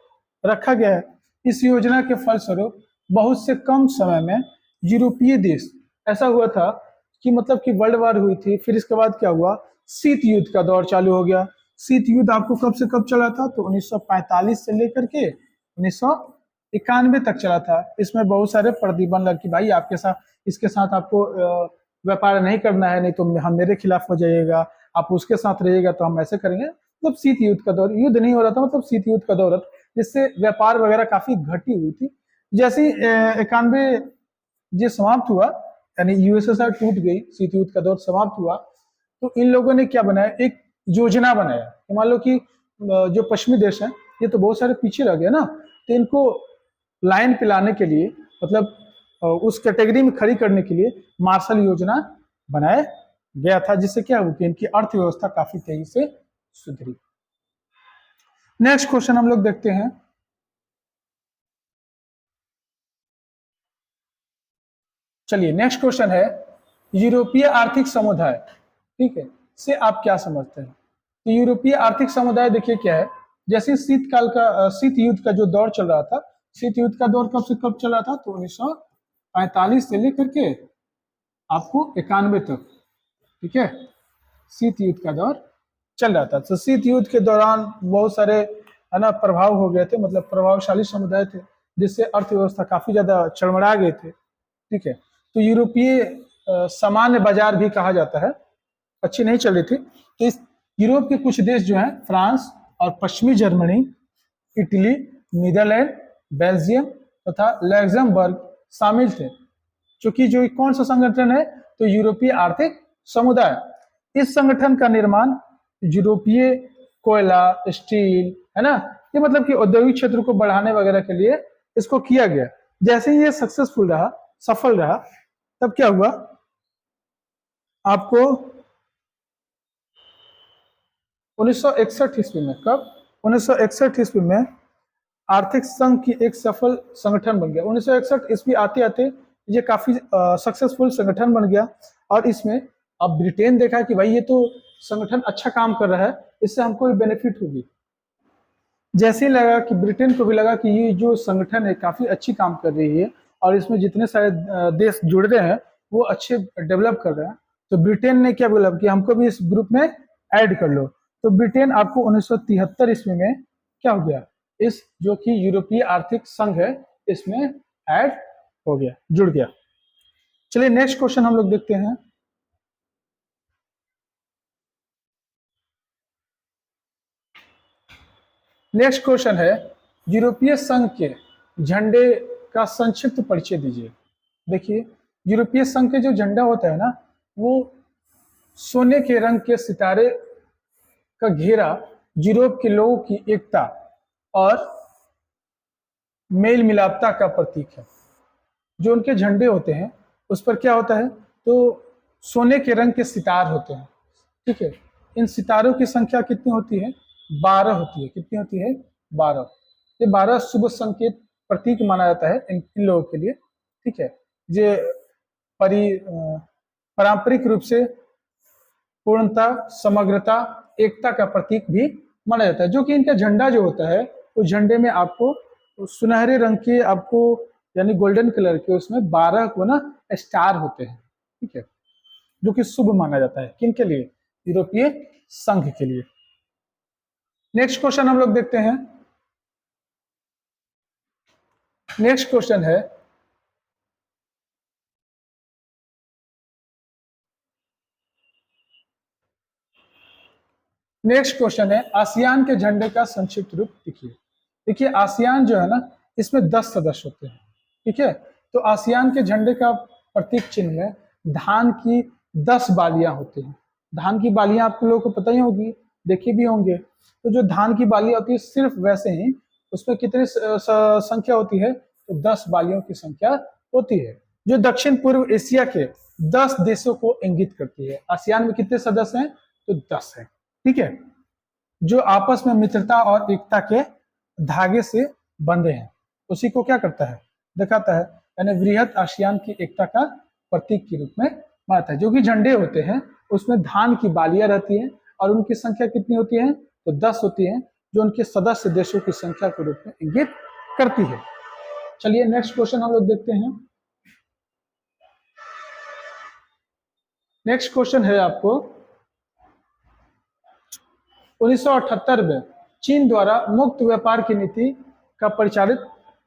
रखा गया है। इस योजना के फलस्वरूप बहुत से कम समय में यूरोपीय देश, ऐसा हुआ था कि मतलब कि वर्ल्ड वार हुई थी, फिर इसके बाद क्या हुआ, शीत युद्ध का दौर चालू हो गया। शीत युद्ध आपको कब से कब चला था, तो 1945 से लेकर के 1991 तक चला था। इसमें बहुत सारे प्रतिबंध लग कि भाई आपके साथ, इसके साथ आपको व्यापार नहीं करना है, नहीं तो हम मेरे खिलाफ हो जाइएगा, आप उसके साथ रहिएगा तो हम ऐसे करेंगे। मतलब शीत युद्ध का दौर, युद्ध नहीं हो रहा था, मतलब शीत युद्ध का दौर, जिससे व्यापार वगैरह काफी घटी हुई थी। जैसे 91 जो समाप्त हुआ, यानी यूएसएसआर टूट गई, शीत युद्ध का दौर समाप्त हुआ, तो इन लोगों ने क्या बनाया, एक योजना बनाया कि मान लो कि जो पश्चिमी देश हैं ये तो बहुत सारे पीछे रह गए ना, तो इनको लाइन पे लाने के लिए, मतलब उस कैटेगरी में खड़ी करने के लिए मार्शल योजना बनाया गया था, जिससे क्या हुआ कि इनकी अर्थव्यवस्था काफी तेजी से सुधरी। नेक्स्ट क्वेश्चन हम लोग देखते हैं। चलिए, नेक्स्ट क्वेश्चन है, यूरोपीय आर्थिक समुदाय, ठीक है, से आप क्या समझते हैं। तो यूरोपीय आर्थिक समुदाय देखिए क्या है, जैसे शीतकाल का, शीत युद्ध का जो दौर चल रहा था, शीत युद्ध का दौर कब से कब चला था, तो 1945 से लेकर के आपको 91 तक। ठीक है, शीत युद्ध का दौर चल रहा था। तो शीत युद्ध के दौरान बहुत सारे है ना प्रभाव हो गए थे, मतलब प्रभावशाली समुदाय थे, जिससे अर्थव्यवस्था काफी ज्यादा चरमरा गए थे। ठीक है, तो यूरोपीय सामान्य बाजार भी कहा जाता है, अच्छी नहीं चल रही थी। तो इस यूरोप के कुछ देश जो हैं, फ्रांस और पश्चिमी जर्मनी, इटली, नीदरलैंड, बेल्जियम तथा लग्जमबर्ग शामिल थे। क्योंकि जो कौन सा संगठन है, तो यूरोपीय आर्थिक समुदाय। इस संगठन का निर्माण यूरोपीय कोयला, स्टील, है ना, ये मतलब कि औद्योगिक क्षेत्र को बढ़ाने वगैरह के लिए इसको किया गया। जैसे ही ये सक्सेसफुल रहा, सफल रहा, तब क्या हुआ, आपको 1961 ईस्वी में, कब, 1961 ईस्वी में आर्थिक संघ की एक सफल संगठन बन गया। 1961 ईस्वी आते आते ये काफी सक्सेसफुल संगठन बन गया, और इसमें अब ब्रिटेन देखा कि भाई ये तो संगठन अच्छा काम कर रहा है, इससे हमको बेनिफिट होगी। जैसे ही लगा कि ब्रिटेन को भी लगा कि ये जो संगठन है काफी अच्छी काम कर रही है, और इसमें जितने सारे देश जुड़ रहे हैं वो अच्छे डेवलप कर रहे हैं, तो ब्रिटेन ने क्या बोला कि हमको भी इस ग्रुप में ऐड कर लो। तो ब्रिटेन आपको 1973 ईस्वी में क्या हो गया, इस जो कि यूरोपीय आर्थिक संघ है इसमें ऐड हो गया, जुड़ गया। चलिए, नेक्स्ट क्वेश्चन हम लोग देखते हैं। नेक्स्ट क्वेश्चन है, यूरोपीय संघ के झंडे का संक्षिप्त परिचय दीजिए। देखिए, यूरोपीय संघ के जो झंडा होता है ना, वो सोने के रंग के सितारे का घेरा यूरोप के लोगों की एकता और मेल मिलापता का प्रतीक है। जो उनके झंडे होते हैं उस पर क्या होता है, तो सोने के रंग के सितार होते हैं। ठीक है, इन सितारों की संख्या कितनी होती है, 12 होती है। कितनी होती है, 12। ये 12 शुभ संकेत प्रतीक माना जाता है इन लोगों के लिए। ठीक है, ये पारंपरिक रूप से पूर्णता, समग्रता, एकता का प्रतीक भी माना जाता है। जो कि इनका झंडा जो होता है, उस झंडे में आपको सुनहरे रंग के, आपको यानी गोल्डन कलर के, उसमें 12 को ना स्टार होते हैं। ठीक है, जो कि शुभ माना जाता है। किन के लिए, यूरोपीय संघ के लिए। नेक्स्ट क्वेश्चन हम लोग देखते हैं। नेक्स्ट क्वेश्चन है, नेक्स्ट क्वेश्चन है आसियान के झंडे का संक्षिप्त रूप लिखिए। देखिए आसियान जो है ना, इसमें 10 सदस्य होते हैं। ठीक है, तो आसियान के झंडे का प्रतीक चिन्ह में धान की 10 बालियां होती हैं। धान की बालियां आप लोगों को पता ही होगी, देखे भी होंगे। तो जो धान की बालियां होती है, सिर्फ वैसे ही उसमें कितनी संख्या होती है, तो 10 बालियों की संख्या होती है, जो दक्षिण पूर्व एशिया के 10 देशों को इंगित करती है। आसियान में कितने सदस्य हैं, तो 10 है। ठीक है, जो आपस में मित्रता और एकता के धागे से बंधे हैं, उसी को क्या करता है, दिखाता है। यानी वृहत आसियान की एकता का प्रतीक के रूप में मानता है। जो कि झंडे होते हैं उसमें धान की बालियां रहती हैं और उनकी संख्या कितनी होती है, तो 10 होती है, जो उनके सदस्य देशों की संख्या के रूप में इंगित करती है। चलिए नेक्स्ट क्वेश्चन हम लोग देखते हैं। नेक्स्ट क्वेश्चन है आपको, 1978 में चीन द्वारा मुक्त व्यापार की नीति का परिचालित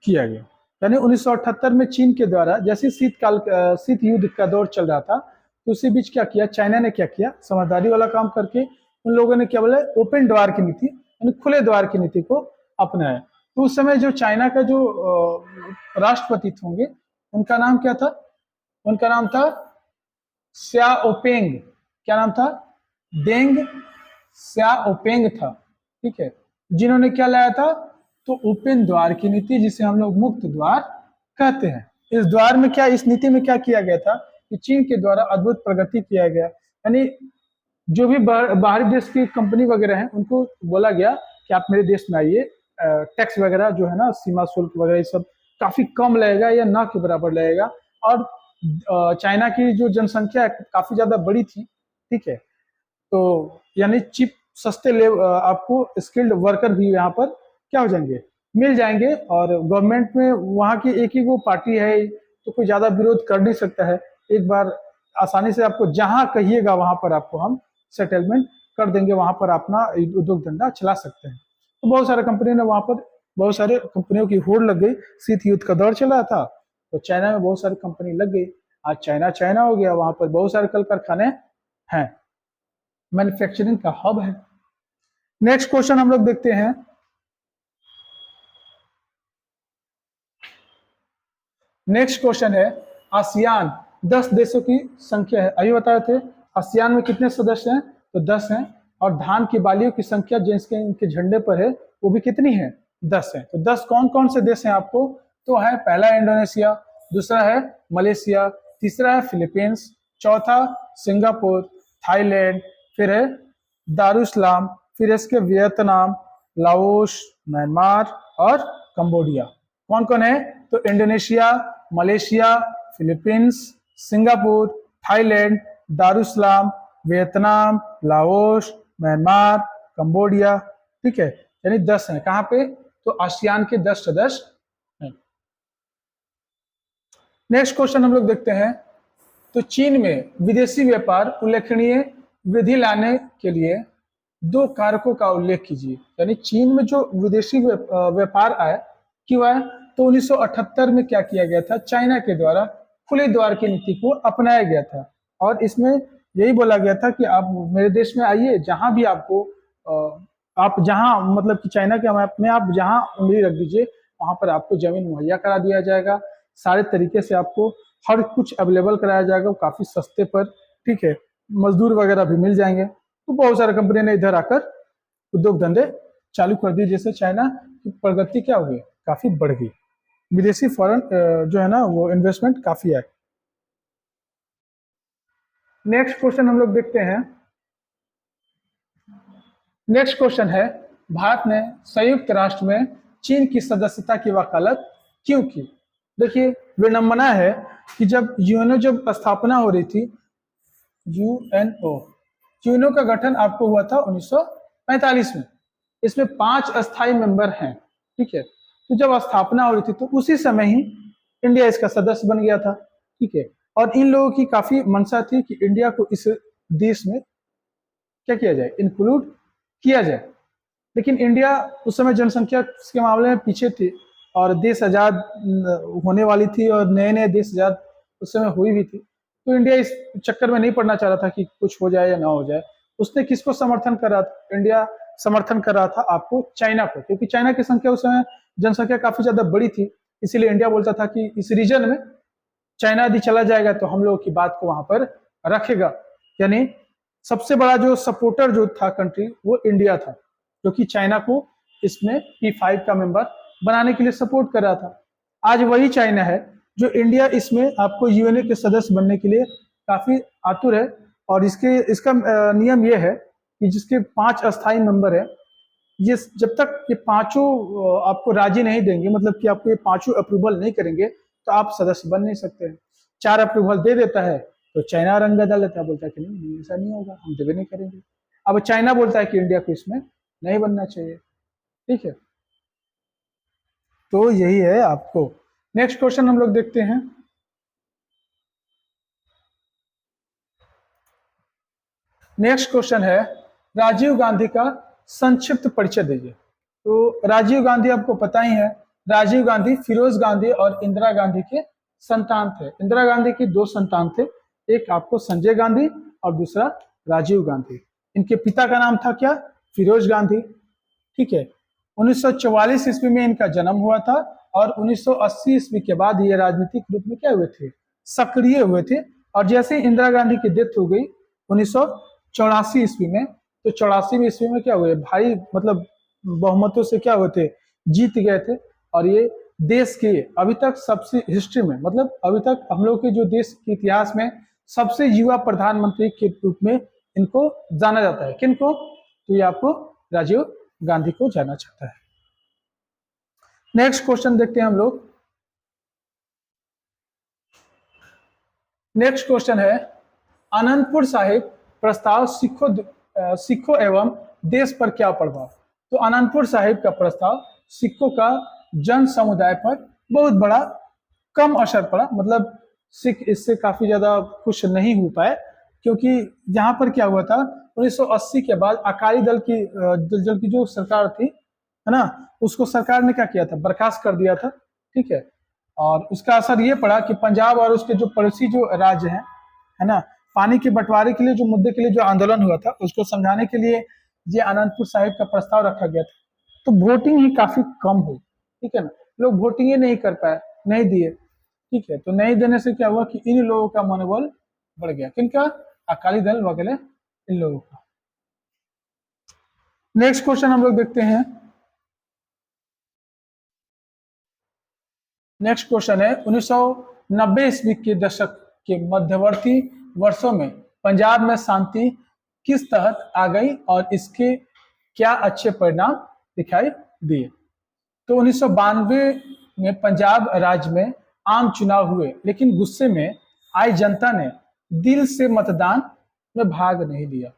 किया गया। यानी 1978 में चीन के द्वारा, जैसे शीत युद्ध का दौर चल रहा था, तो उसी बीच क्या किया, चाइना ने क्या किया, समझदारी वाला काम करके उन लोगों ने क्या बोला, ओपन द्वार की नीति, यानी खुले द्वार की नीति को अपनाया। तो उस समय जो चाइना का जो राष्ट्रपति होंगे, उनका नाम क्या था, उनका नाम था श्याओपेंग। क्या नाम था, डेंग श्याओपेंग था। ठीक है, जिन्होंने क्या लाया था, तो ओपन द्वार की नीति, जिसे हम लोग मुक्त द्वार कहते हैं। इस द्वार में क्या, इस नीति में क्या किया गया था कि चीन के द्वारा अद्भुत प्रगति किया गया। यानी जो भी बाहरी देश की कंपनी वगैरह हैं, उनको बोला गया कि आप मेरे देश में आइए, टैक्स वगैरह जो है ना, सीमा शुल्क वगैरह, ये सब काफी कम लगेगा या ना के बराबर लगेगा। और चाइना की जो जनसंख्या काफी ज्यादा बड़ी थी। ठीक है, तो यानी चिप सस्ते ले, आपको स्किल्ड वर्कर भी यहाँ पर क्या हो जाएंगे, मिल जाएंगे। और गवर्नमेंट में वहाँ की एक ही वो पार्टी है, तो कोई ज्यादा विरोध कर नहीं सकता है। एक बार आसानी से आपको जहाँ कहिएगा वहां पर आपको हम सेटलमेंट कर देंगे, वहां पर अपना उद्योग धंधा चला सकते हैं। तो बहुत सारे कंपनी ने वहां पर, बहुत सारे कंपनियों की होड़ लग गई। शीत युद्ध का दौर चल रहा था, तो चाइना में बहुत सारी कंपनी लग गई। आज चाइना चाइना हो गया, वहां पर बहुत सारे कल कारखाने हैं, मैन्युफैक्चरिंग का हब है। नेक्स्ट क्वेश्चन हम लोग देखते हैं। नेक्स्ट क्वेश्चन है, आसियान 10 देशों की संख्या है, अभी बताए थे। आसियान में कितने सदस्य हैं, तो 10 हैं। और धान की बालियों की संख्या जिसके इनके झंडे पर है, वो भी कितनी है, 10 है। तो 10 कौन कौन से देश हैं आपको, तो है पहला है इंडोनेशिया, दूसरा है मलेशिया, तीसरा है फिलीपींस, चौथा सिंगापुर, थाईलैंड, फिर है दारुसलाम, फिर इसके वियतनाम, लाओस, म्यांमार और कंबोडिया। कौन कौन है, तो Indonesia, Malaysia, Philippines, Singapore, Thailand, Darussalam, Vietnam, Laos, Myanmar, Cambodia. ठीक है, यानी 10 है। कहां पे, तो आसियान के 10 सदस्य हैं। नेक्स्ट क्वेश्चन हम लोग देखते हैं। तो चीन में विदेशी व्यापार उल्लेखनीय वृद्धि लाने के लिए 2 कारकों का उल्लेख कीजिए। यानी चीन में जो विदेशी व्यापार आया, क्यों आया, तो 1978 में क्या किया गया था, चाइना के द्वारा खुले द्वार की नीति को अपनाया गया था। और इसमें यही बोला गया था कि आप मेरे देश में आइए, जहां भी आपको आप जहां, मतलब कि चाइना के मैप में आप जहां उंगली रख दीजिए, वहां पर आपको जमीन मुहैया करा दिया जाएगा। सारे तरीके से आपको हर कुछ अवेलेबल कराया जाएगा, काफी सस्ते पर। ठीक है, मजदूर वगैरह भी मिल जाएंगे। तो बहुत सारे कंपनी ने इधर आकर उद्योग धंधे चालू कर दिए, जैसे चाइना की प्रगति क्या हो गई, काफी बढ़ गई। विदेशी फॉरेन जो है ना वो इन्वेस्टमेंट काफी है। नेक्स्ट क्वेश्चन हम लोग देखते हैं। नेक्स्ट क्वेश्चन है, भारत ने संयुक्त राष्ट्र में चीन की सदस्यता की वकालत क्यों की? देखिए, विडंबना है कि जब यूएनओ जब स्थापना हो रही थी, यूएनओ यूएनओ का गठन आपको हुआ था 1945 में। इसमें 5 अस्थायी मेंबर हैं, ठीक है। तो जब स्थापना हो रही थी तो उसी समय ही इंडिया इसका सदस्य बन गया था, ठीक है। और इन लोगों की काफी मंशा थी कि इंडिया को इस देश में क्या किया जाए, इंक्लूड किया जाए। लेकिन इंडिया उस समय जनसंख्या के मामले में पीछे थी और देश आजाद होने वाली थी और नए नए देश आजाद उस समय हुई भी थी। तो इंडिया इस चक्कर में नहीं पड़ना चाह रहा था कि कुछ हो जाए या ना हो जाए। उसने किसको समर्थन कर रहा था? इंडिया समर्थन कर रहा था आपको चाइना को, क्योंकि चाइना की संख्या उस समय जनसंख्या काफी ज्यादा बड़ी थी। इसीलिए इंडिया बोलता था कि इस रीजन में चाइना यदि चला जाएगा तो हम लोगों की बात को वहां पर रखेगा। यानी सबसे बड़ा जो सपोर्टर जो था कंट्री वो इंडिया था, जो कि चाइना को इसमें P5 का मेंबर बनाने के लिए सपोर्ट कर रहा था। आज वही चाइना है जो इंडिया इसमें आपको यूएनए के सदस्य बनने के लिए काफी आतुर है। और इसका नियम यह है कि जिसके 5 अस्थायी मेंबर है, ये जब तक ये पांचों आपको राजी नहीं देंगे, मतलब कि आपको ये पांचों अप्रूवल नहीं करेंगे, तो आप सदस्य बन नहीं सकते हैं। 4 अप्रूवल दे देता है तो चाइना रंग बदल लेता है, बोलता है कि नहीं ऐसा नहीं होगा, हम देवे नहीं करेंगे। अब चाइना बोलता है कि इंडिया को इसमें नहीं बनना चाहिए, ठीक है। तो यही है आपको। नेक्स्ट क्वेश्चन हम लोग देखते हैं। नेक्स्ट क्वेश्चन है, राजीव गांधी का संक्षिप्त परिचय दीजिए। तो राजीव गांधी आपको पता ही है, राजीव गांधी फिरोज गांधी और इंदिरा गांधी के संतान थे। इंदिरा गांधी की 2 संतान थे, एक आपको संजय गांधी और दूसरा राजीव गांधी। इनके पिता का नाम था क्या? फिरोज गांधी, ठीक है। 1944 ईस्वी में इनका जन्म हुआ था और 1980 ईस्वी के बाद ये राजनीतिक रूप में क्या हुए थे? सक्रिय हुए थे। और जैसे ही इंदिरा गांधी की डेथ हो गई 1984 ईस्वी में, तो 84 ईस्वी में क्या हुए? भाई मतलब बहुमतों से क्या हुए थे? जीत गए थे। और ये देश के अभी तक सबसे हिस्ट्री में, मतलब अभी तक हम लोग के जो देश के इतिहास में सबसे युवा प्रधानमंत्री के रूप में इनको जाना जाता है। किनको? तो ये आपको राजीव गांधी को जाना चाहता है। नेक्स्ट क्वेश्चन देखते हैं हम लोग। नेक्स्ट क्वेश्चन है, आनंदपुर साहिब प्रस्ताव सिखों एवं देश पर क्या प्रभाव? तो आनंदपुर साहिब का प्रस्ताव सिखों का जन समुदाय पर बहुत बड़ा कम असर पड़ा, मतलब सिख इससे काफी ज्यादा खुश नहीं हो पाए। क्योंकि यहाँ पर क्या हुआ था, 1980 के बाद अकाली दल की जो सरकार थी, है ना, उसको सरकार ने क्या किया था? बर्खास्त कर दिया था, ठीक है। और उसका असर ये पड़ा कि पंजाब और उसके जो पड़ोसी जो राज्य हैं, है ना, पानी के बंटवारे के लिए जो मुद्दे के लिए जो आंदोलन हुआ था उसको समझाने के लिए ये आनंदपुर साहिब का प्रस्ताव रखा गया था। तो वोटिंग ही काफी कम हुई, ठीक है ना, लोग वोटिंग ही नहीं कर पाए, नहीं दिए, ठीक है। तो नहीं देने से क्या हुआ कि इन लोगों का मनोबल बढ़ गया। किनका? अकाली दल वगैरह इन लोगों का। नेक्स्ट क्वेश्चन हम लोग देखते हैं। नेक्स्ट क्वेश्चन है, 1990 ईस्वी के दशक के मध्यवर्ती वर्षों में पंजाब में शांति किस तहत आ गई और इसके क्या अच्छे परिणाम दिखाई दिए? तो 1992 में पंजाब राज्य में आम चुनाव हुए, लेकिन गुस्से में आई जनता ने दिल से मतदान में भाग नहीं लिया।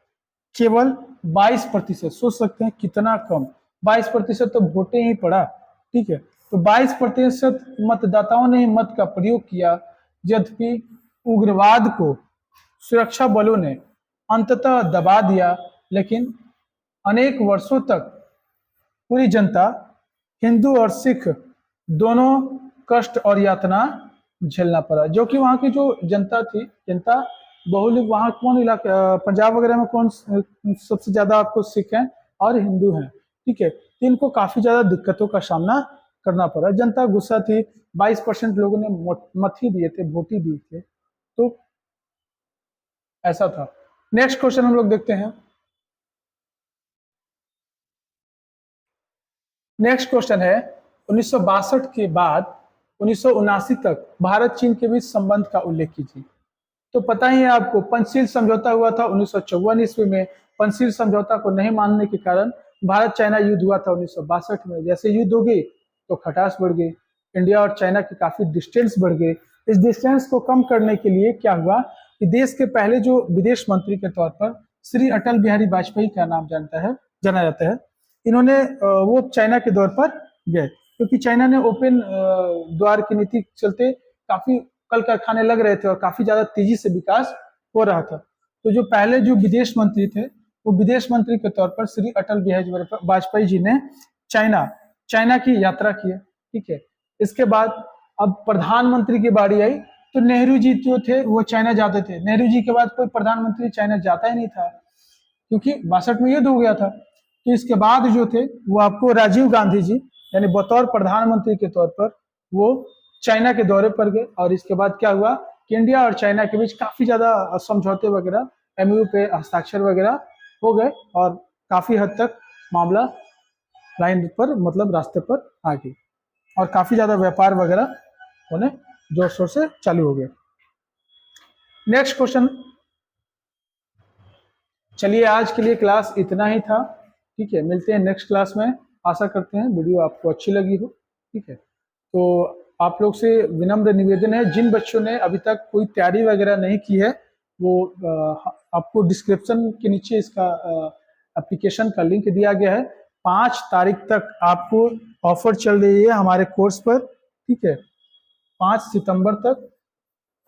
केवल 22%, सोच सकते हैं कितना कम, 22% तो वोटे ही पड़ा, ठीक है। तो 22% मतदाताओं ने मत का प्रयोग किया। यद्यपि उग्रवाद को सुरक्षा बलों ने अंततः दबा दिया, लेकिन अनेक वर्षों तक पूरी जनता, हिंदू और सिख दोनों कष्ट और यातना झेलना पड़ा। जो कि वहां की जो जनता थी, जनता बहुल वहां कौन इलाका, पंजाब वगैरह में कौन सबसे ज्यादा आपको सिख हैं और हिंदू हैं, ठीक है। इनको काफी ज्यादा दिक्कतों का सामना करना पड़ा। जनता गुस्सा थी, 22% लोगों ने मत ही दिए थे, वोट ही दिए थे, तो ऐसा था। नेक्स्ट क्वेश्चन हम लोग देखते हैं। नेक्स्ट क्वेश्चन है, 1962 के बाद 1979 तक भारत चीन के बीच संबंध का उल्लेख कीजिए। तो पता ही है आपको, पंचशील समझौता हुआ था 1954 ईस्वी में। पंचशील समझौता को नहीं मानने के कारण भारत चाइना युद्ध हुआ था 1962 में। जैसे युद्ध हो गई तो खटास बढ़ गई, इंडिया और चाइना की काफी डिस्टेंस बढ़ गई। इस डिस्टेंस को कम करने के लिए क्या हुआ कि देश के पहले जो विदेश मंत्री के तौर पर श्री अटल बिहारी वाजपेयी का नाम जाना जाता है, इन्होंने वो चाइना के दौर पर गए, क्योंकि चाइना ने ओपन द्वार की नीति के चलते काफी कल कारखाने लग रहे थे और काफी ज्यादा तेजी से विकास हो रहा था। तो जो पहले जो विदेश मंत्री थे, वो विदेश मंत्री के तौर पर श्री अटल बिहारी वाजपेयी जी ने चाइना की यात्रा की है। ठीक है, इसके बाद अब प्रधानमंत्री की बारी आई, तो नेहरू जी जो थे वो चाइना जाते थे। नेहरू जी के बाद कोई प्रधानमंत्री चाइना जाता ही नहीं था, क्योंकि 62 में युद्ध हो गया था। तो इसके बाद जो थे वो आपको राजीव गांधी जी, यानी बतौर प्रधानमंत्री के तौर पर वो चाइना के दौरे पर गए। और इसके बाद क्या हुआ कि इंडिया और चाइना के बीच काफी ज्यादा समझौते वगैरह, एमयू पे हस्ताक्षर वगैरह हो गए और काफी हद तक मामला लाइन पर, मतलब रास्ते पर आ गई और काफी ज्यादा व्यापार वगैरह होने जोर शोर से चालू हो गया। Next question. चलिए आज के लिए क्लास इतना ही था। ठीक है, मिलते हैं नेक्स्ट क्लास में। आशा करते हैं वीडियो आपको अच्छी लगी हो। ठीक है, तो आप लोग से विनम्र निवेदन है, जिन बच्चों ने अभी तक कोई तैयारी वगैरह नहीं की है, वो आपको डिस्क्रिप्शन के नीचे इसका एप्लीकेशन का लिंक दिया गया है। 5 तारीख तक आपको ऑफर चल रही है हमारे कोर्स पर। ठीक है, 5 सितंबर तक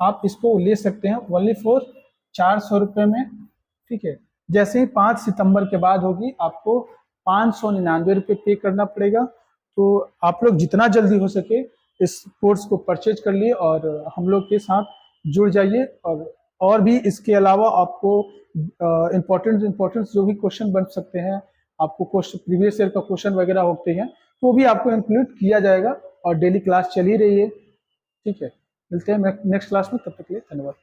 आप इसको ले सकते हैं ओनली फॉर 400 रुपये में। ठीक है, जैसे ही 5 सितंबर के बाद होगी आपको 599 रुपये पे करना पड़ेगा। तो आप लोग जितना जल्दी हो सके इस कोर्स को परचेज कर लिए और हम लोग के साथ जुड़ जाइए। और भी इसके अलावा आपको इम्पोर्टेंट जो भी क्वेश्चन बन सकते हैं, आपको क्वेश्चन प्रीवियस ईयर का क्वेश्चन वगैरह होते हैं, तो वो भी आपको इंक्लूड किया जाएगा और डेली क्लास चल ही रही है। ठीक है, मिलते हैं नेक्स्ट क्लास में, तब तक के लिए धन्यवाद।